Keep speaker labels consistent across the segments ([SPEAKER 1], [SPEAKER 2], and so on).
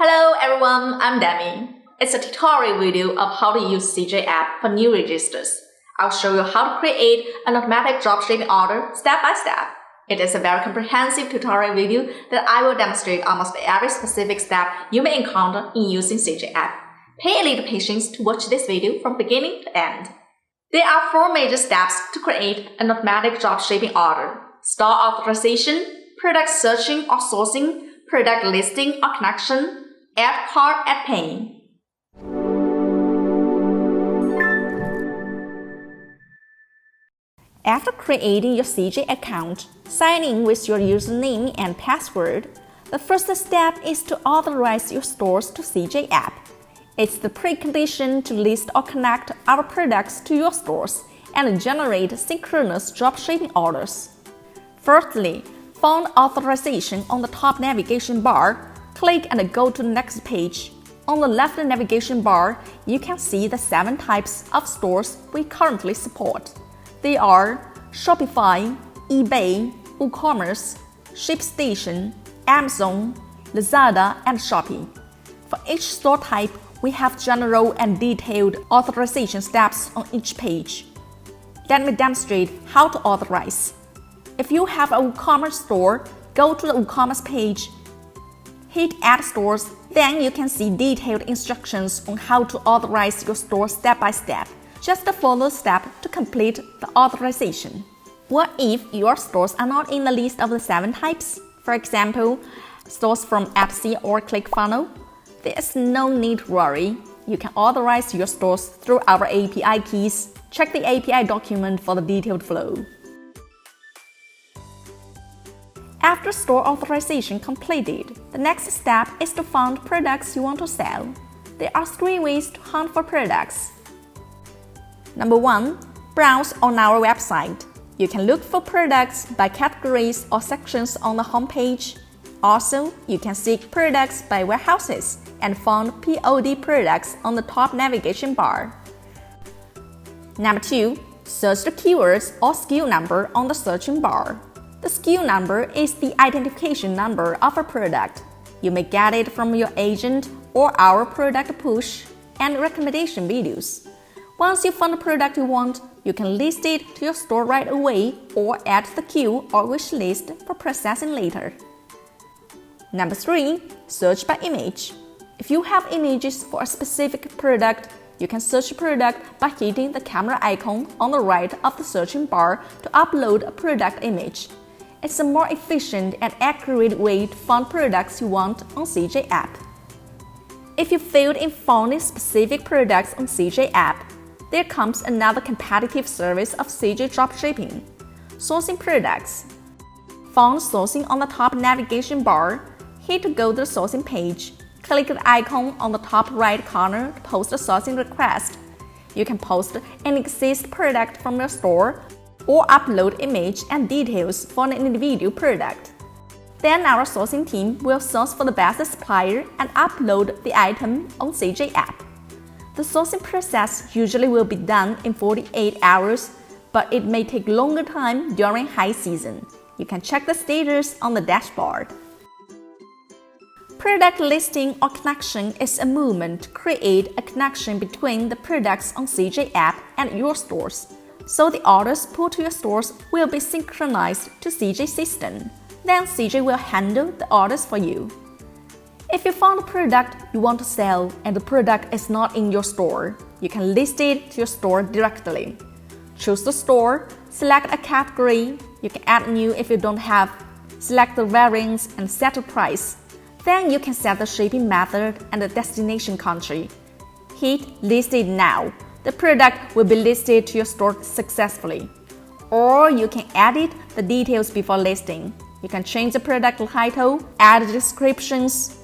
[SPEAKER 1] Hello everyone, I'm Demi. It's a tutorial video of how to use CJ app for new registers. I'll show you how to create an automatic dropshipping order step by step. It is a very comprehensive tutorial video that I will demonstrate almost every specific step you may encounter in using CJ app. Pay a little patience to watch this video from beginning to end. There are 4 major steps to create an automatic dropshipping order: store authorization, product searching or sourcing, product listing or connection, add cart and paying. After creating your CJ account, sign in with your username and password. The first step is to authorize your stores to CJ app. It's the precondition to list or connect our products to your stores and generate synchronous dropshipping orders. Firstly, find authorization on the top navigation bar. Click and go to the next page. On the left navigation bar, you can see the 7 types of stores we currently support. They are Shopify, eBay, WooCommerce, ShipStation, Amazon, Lazada, and Shopee. For each store type, we have general and detailed authorization steps on each page. Let me demonstrate how to authorize. If you have a WooCommerce store, go to the WooCommerce page. Hit Add Stores, then you can see detailed instructions on how to authorize your store step by step. Just follow the step to complete the authorization. What if your stores are not in the list of the 7 types? For example, stores from Etsy or ClickFunnels? There's no need to worry. You can authorize your stores through our API keys. Check the API document for the detailed flow. After store authorization completed, the next step is to find products you want to sell. There are 3 ways to hunt for products. Number 1. Browse on our website. You can look for products by categories or sections on the homepage. Also, you can seek products by warehouses and find POD products on the top navigation bar. Number 2. Search the keywords or SKU number on the searching bar. The SKU number is the identification number of a product. You may get it from your agent or our product push and recommendation videos. Once you find the product you want, you can list it to your store right away or add to the queue or wish list for processing later. Number 3. Search by image. If you have images for a specific product, you can search the product by hitting the camera icon on the right of the searching bar to upload a product image. It's a more efficient and accurate way to find products you want on CJ app. If you failed in finding specific products on CJ app, there comes another competitive service of CJDropshipping: sourcing products. Find sourcing on the top navigation bar. Hit Go to the sourcing page. Click the icon on the top right corner to post a sourcing request. You can post an existing product from your store or upload image and details for an individual product. Then our sourcing team will source for the best supplier and upload the item on CJ app. The sourcing process usually will be done in 48 hours, but it may take longer time during high season. You can check the status on the dashboard. Product listing or connection is a movement to create a connection between the products on CJ app and your stores, so the orders put to your stores will be synchronized to CJ system. Then CJ will handle the orders for you. If you found a product you want to sell and the product is not in your store, you can list it to your store directly. Choose the store, select a category. You can add new if you don't have. Select the variants and set a price. Then you can set the shipping method and the destination country. Hit List It Now. The product will be listed to your store successfully. Or you can edit the details before listing. You can change the product title, add descriptions,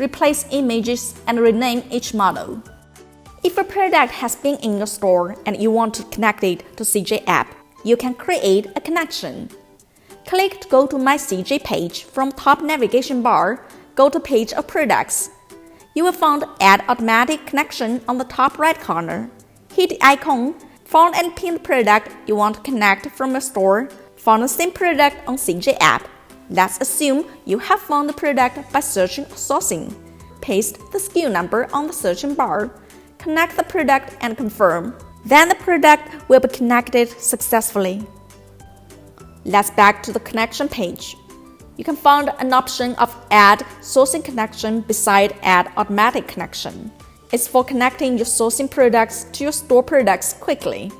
[SPEAKER 1] replace images, and rename each model. If a product has been in your store and you want to connect it to CJ app, you can create a connection. Click to go to My CJ page from top navigation bar. Go to Page of Products. You will find Add Automatic Connection on the top right corner. Hit the icon, find and pin the product you want to connect from your store. Find the same product on CJ app. Let's assume you have found the product by searching or sourcing. paste the SKU number on the searching bar, connect the product and confirm. Then the product will be connected successfully. Let's back to the connection page. You can find an option of Add Sourcing Connection beside Add Automatic Connection. It's for connecting your sourcing products to your store products quickly.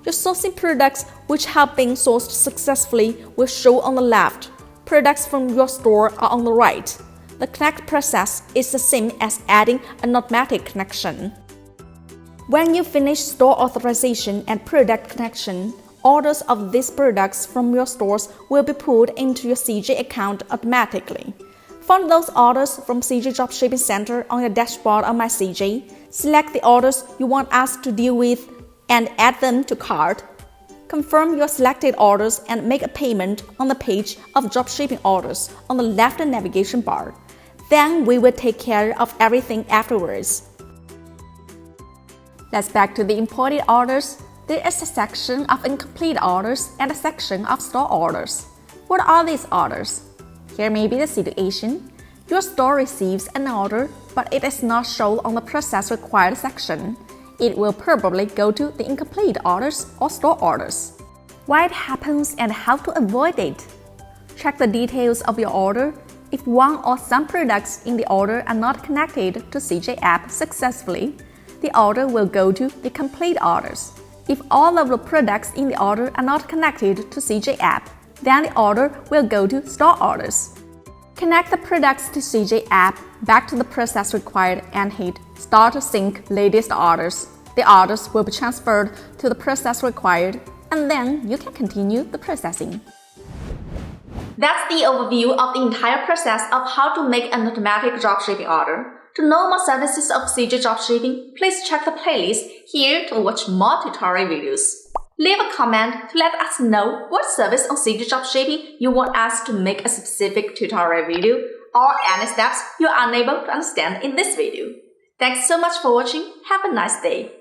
[SPEAKER 1] Your sourcing products which have been sourced successfully will show on the left. Products from your store are on the right. The connect process is the same as adding an automatic connection. When you finish store authorization and product connection, orders of these products from your stores will be pulled into your CJ account automatically. Find those orders from CJ Dropshipping Center on your dashboard on My CJ. Select the orders you want us to deal with and add them to cart. Confirm your selected orders and make a payment on the page of dropshipping orders on the left navigation bar. Then we will take care of everything afterwards. Let's back to the imported orders. There is a section of incomplete orders and a section of store orders. What are these orders? Here may be the situation. Your store receives an order, but it is not shown on the process required section. It will probably go to the incomplete orders or store orders. Why it happens and how to avoid it? Check the details of your order. If one or some products in the order are not connected to CJ app successfully, the order will go to the complete orders. If all of the products in the order are not connected to CJ app, then the order will go to store orders. Connect the products to CJ app, back to the process required and hit Start to sync latest orders. The orders will be transferred to the process required, and then you can continue the processing. That's the overview of the entire process of how to make an automatic dropshipping order. To know more services of CJ Dropshipping, please check the playlist here to watch more tutorial videos. Leave a comment to let us know what service on CJ Dropshipping you want us to make a specific tutorial video, or any steps you are unable to understand in this video. Thanks so much for watching. Have a nice day.